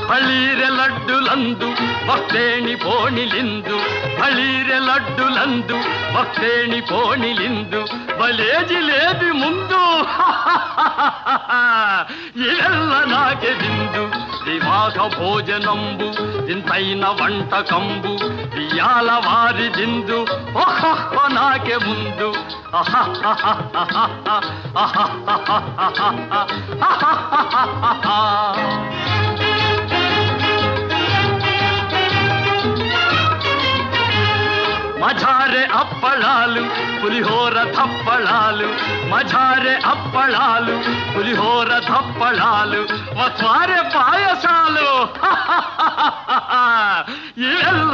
బళీరె లడ్డులందు భక్తేణి పోణిలిందు బళీరె లడ్డులందు భక్తేణి పోణిలిందు బలేజి లేది ముందు ఇವೆಲ್ಲ నాకే విందు దివాగ భోజనంబు ఇంతైన వంటకంబు ఇయాల వారి దిందు ఓహో నాకే ముందు మజారే అప్పళాలు పులిహోర థప్పళాలు మజారే అప్పళాలు పులిహోర థప్పళాలు మస్వారే పాయసాలు ఇವೆಲ್ಲ